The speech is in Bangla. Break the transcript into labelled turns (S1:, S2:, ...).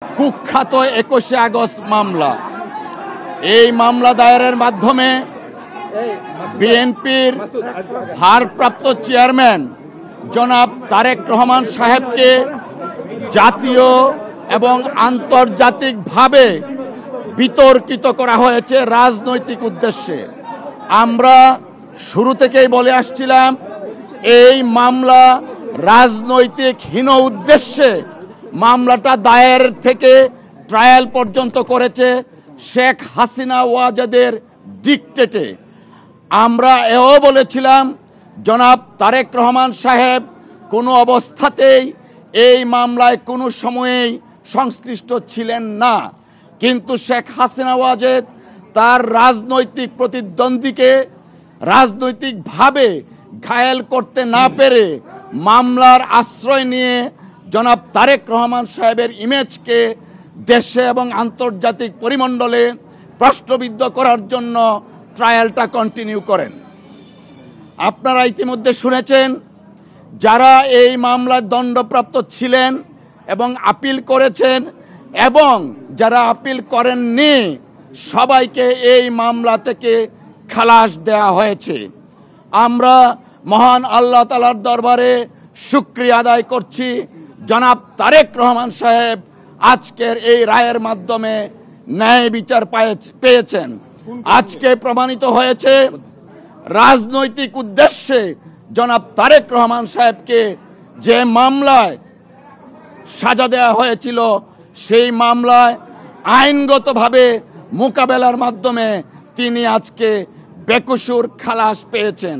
S1: কুখ্যাত 21শে আগস্ট মামলা। এই মামলা দায়েরের মাধ্যমে বিএনপির ভারপ্রাপ্ত চেয়ারম্যান জনাব তারেক রহমান সাহেবকে জাতীয় এবং আন্তর্জাতিকভাবে বিতর্কিত করা হয়েছে রাজনৈতিক উদ্দেশ্যে। আমরা শুরু থেকেই বলে আসছিলাম এই মামলা রাজনৈতিক হীন উদ্দেশ্যে মামলাটা দায়ের থেকে ট্রায়াল পর্যন্ত করেছে শেখ হাসিনা ওয়াজেদের ডিকটেটে। আমরা এও বলেছিলাম জনাব তারেক রহমান সাহেব কোনো অবস্থাতেই এই মামলায় কোনো সময়েই সংশ্লিষ্ট ছিলেন না, কিন্তু শেখ হাসিনা ওয়াজেদ তার রাজনৈতিক প্রতিদ্বন্দ্বীকে রাজনৈতিকভাবে ঘায়েল করতে না পেরে মামলার আশ্রয় নিয়ে জনাব তারেক রহমান সাহেবের ইমেজকে দেশে এবং আন্তর্জাতিক পরিমণ্ডলে প্রশ্নবিদ্ধ করার জন্য ট্রায়ালটা কন্টিনিউ করেন। আপনারা ইতিমধ্যে শুনেছেন যারা এই মামলার দণ্ডপ্রাপ্ত ছিলেন এবং আপিল করেছেন এবং যারা আপিল করেননি সবাইকে এই মামলা থেকে খালাস দেয়া হয়েছে। আমরা মহান আল্লাহ তাআলার দরবারে শুকরিয়া আদায় করছি জনাব তারেক রহমান সাহেব আজকের এই রায়ের মাধ্যমে ন্যায় বিচার পেয়েছেন। আজকে প্রমাণিত হয়েছে রাজনৈতিক উদ্দেশ্যে জনাব তারেক রহমান সাহেবকে যে মামলায় সাজা দেওয়া হয়েছিল সেই মামলায় আইনগতভাবে মোকাবেলার মাধ্যমে তিনি আজকে বেকসুর খালাস পেয়েছেন।